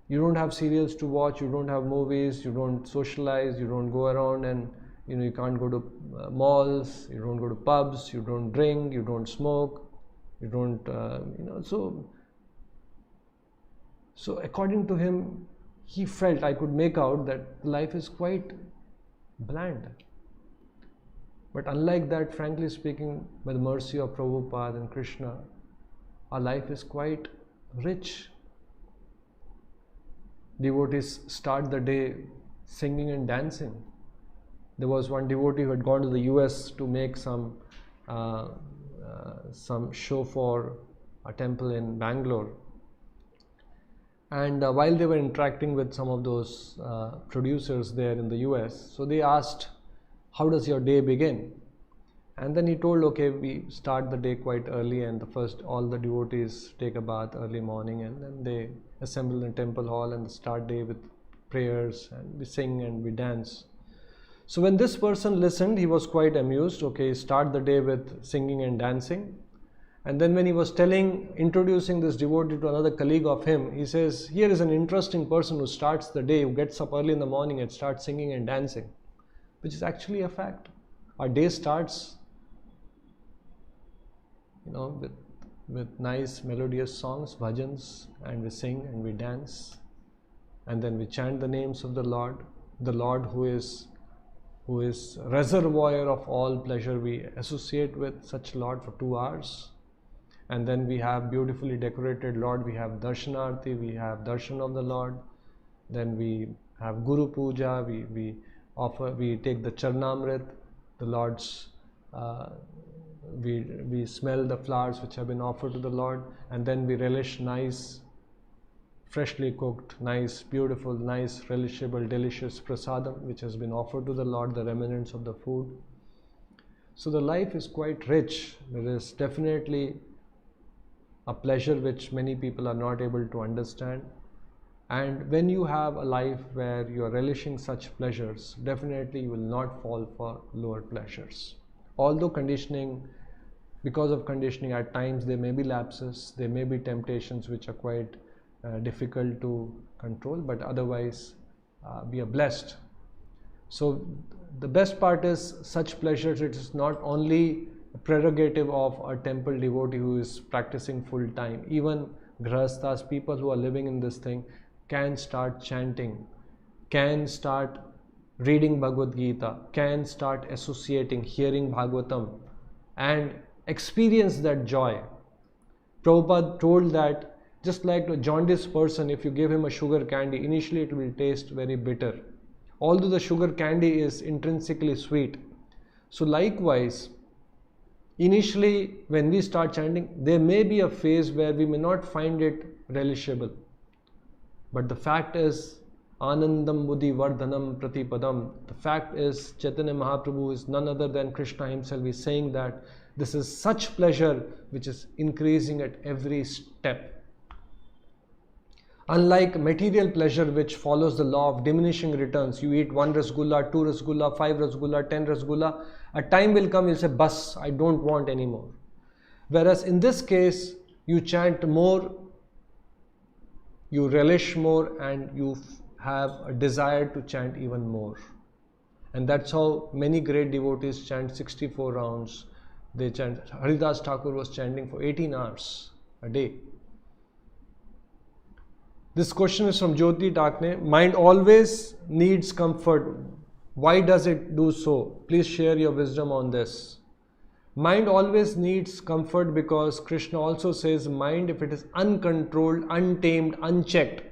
You don't have serials to watch, you don't have movies, you don't socialize, you don't go around, and you can't go to malls, you don't go to pubs, you don't drink, you don't smoke, you don't, so according to him, he felt, I could make out that life is quite bland. But unlike that, frankly speaking, by the mercy of Prabhupada and Krishna, our life is quite rich. Devotees start the day singing and dancing. There was one devotee who had gone to the US to make some show for a temple in Bangalore. And while they were interacting with some of those producers there in the US, so they asked, how does your day begin? And then he told, okay, we start the day quite early, and all the devotees take a bath early morning, and then they assemble in the temple hall and start day with prayers, and we sing and we dance. So when this person listened, he was quite amused. Okay, start the day with singing and dancing. And then when he was introducing this devotee to another colleague of him, he says, here is an interesting person who starts the day, who gets up early in the morning and starts singing and dancing, which is actually a fact. Our day starts, with nice melodious songs, bhajans, and we sing and we dance, and then we chant the names of the Lord who is reservoir of all pleasure. We associate with such Lord for 2 hours, and then we have beautifully decorated Lord. We have darshanarti, we have darshan of the Lord, then we have Guru Puja, we take the Charnamrit, the Lord's we smell the flowers which have been offered to the Lord, and then we relish nice, freshly cooked, nice, beautiful, nice, relishable, delicious prasadam which has been offered to the Lord, the remnants of the food. So the life is quite rich. There is definitely a pleasure which many people are not able to understand. And when you have a life where you are relishing such pleasures, definitely you will not fall for lower pleasures. Although because of conditioning, at times there may be lapses, there may be temptations which are quite difficult to control, but otherwise we are blessed. So the best part is such pleasures, it is not only a prerogative of a temple devotee who is practicing full time. Even grahasthas, people who are living in this thing, can start chanting, can start reading Bhagavad Gita, can start associating, hearing Bhagavatam, and experience that joy. Prabhupada told that just like a jaundiced person, if you give him a sugar candy, initially it will taste very bitter, although the sugar candy is intrinsically sweet. So likewise, initially when we start chanting, there may be a phase where we may not find it relishable. But the fact is, Anandam Buddhi Vardhanam Pratipadam. The fact is, Chaitanya Mahaprabhu is none other than Krishna himself. Is saying that this is such pleasure which is increasing at every step. Unlike material pleasure which follows the law of diminishing returns, you eat 1 rasgulla, 2 rasgulla, 5 rasgulla, 10 rasgulla, a time will come you'll say, bas, I don't want anymore. Whereas in this case, you chant more, you relish more, and you have a desire to chant even more. And that's how many great devotees chant 64 rounds. They chant. Haridas Thakur was chanting for 18 hours a day. This question is from Jyoti Takne. Mind always needs comfort. Why does it do so? Please share your wisdom on this. Mind always needs comfort because Krishna also says mind, if it is uncontrolled, untamed, unchecked,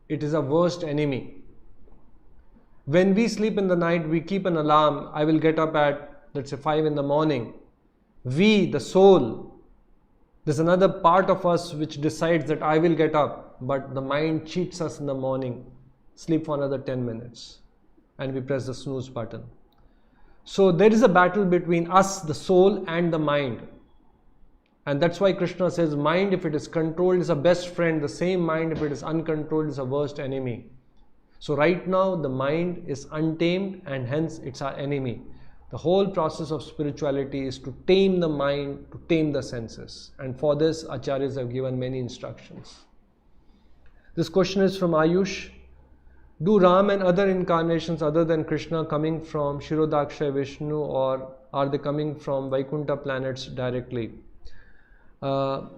it is a worst enemy. When we sleep in the night, we keep an alarm. I will get up at, let's say, 5 in the morning. We, the soul, there's another part of us which decides that I will get up, but the mind cheats us in the morning. Sleep for another 10 minutes and we press the snooze button. So there is a battle between us, the soul, and the mind. And that's why Krishna says mind, if it is controlled, is a best friend. The same mind, if it is uncontrolled, is a worst enemy. So right now the mind is untamed and hence it's our enemy. The whole process of spirituality is to tame the mind, to tame the senses. And for this, Acharyas have given many instructions. This question is from Ayush. Do Ram and other incarnations other than Krishna coming from Shirodaksha Vishnu, or are they coming from Vaikuntha planets directly? I'll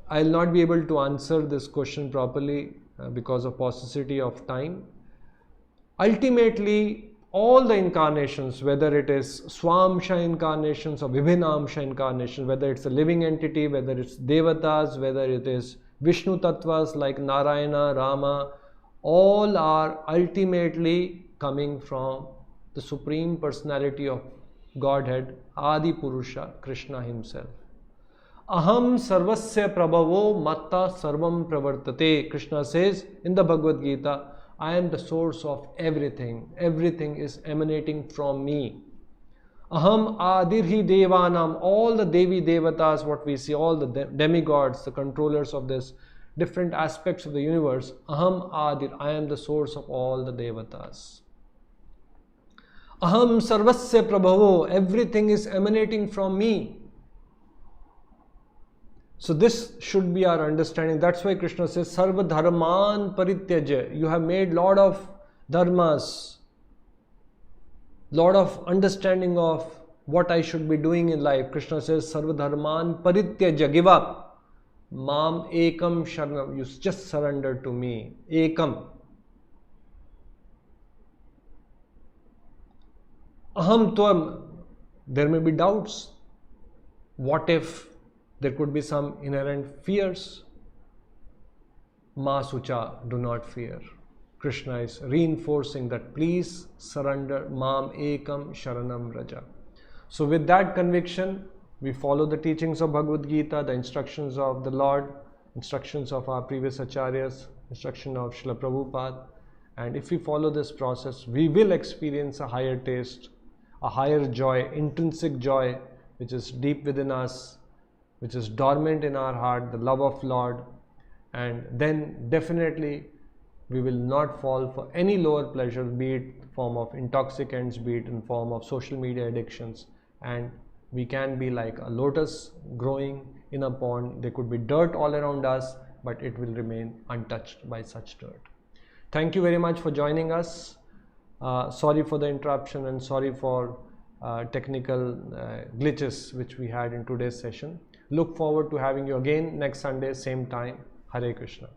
not be able to answer this question properly because of paucity of time. Ultimately, all the incarnations, whether it is Swamsha incarnations or Vibhinamsha incarnations, whether it's a living entity, whether it's Devatas, whether it is Vishnu Tattvas like Narayana, Rama, all are ultimately coming from the Supreme Personality of Godhead, Adi Purusha, Krishna himself. Aham sarvasya prabhavo matta sarvam pravartate. Krishna says in the Bhagavad Gita, I am the source of everything. Everything is emanating from me. Aham Adirhi Devanam, all the Devi Devatas, what we see, all the demigods, the controllers of this different aspects of the universe. Aham Adir, I am the source of all the Devatas. Aham Sarvasya Prabhavo, everything is emanating from me. So this should be our understanding. That's why Krishna says, Sarva Dharman Parityaja. You have made lot of dharmas, lot of understanding of what I should be doing in life. Krishna says, Sarva Dharman Parityaja, give up. Mam Ekam Sharanam, you just surrender to me. Ekam. Aham Tvam, there may be doubts. What if there could be some inherent fears? Ma Sucha, do not fear. Krishna is reinforcing that, please surrender. Mam Ekam Sharanam Raja. So with that conviction, we follow the teachings of Bhagavad Gita, the instructions of the Lord, instructions of our previous acharyas, instruction of Srila Prabhupada. And if we follow this process, we will experience a higher taste, a higher joy, intrinsic joy, which is deep within us, which is dormant in our heart, the love of Lord. And then definitely we will not fall for any lower pleasure, be it in form of intoxicants, be it in form of social media addictions. And we can be like a lotus growing in a pond. There could be dirt all around us, but it will remain untouched by such dirt. Thank you very much for joining us. Sorry for the interruption and sorry for technical glitches which we had in today's session. Look forward to having you again next Sunday, same time. Hare Krishna.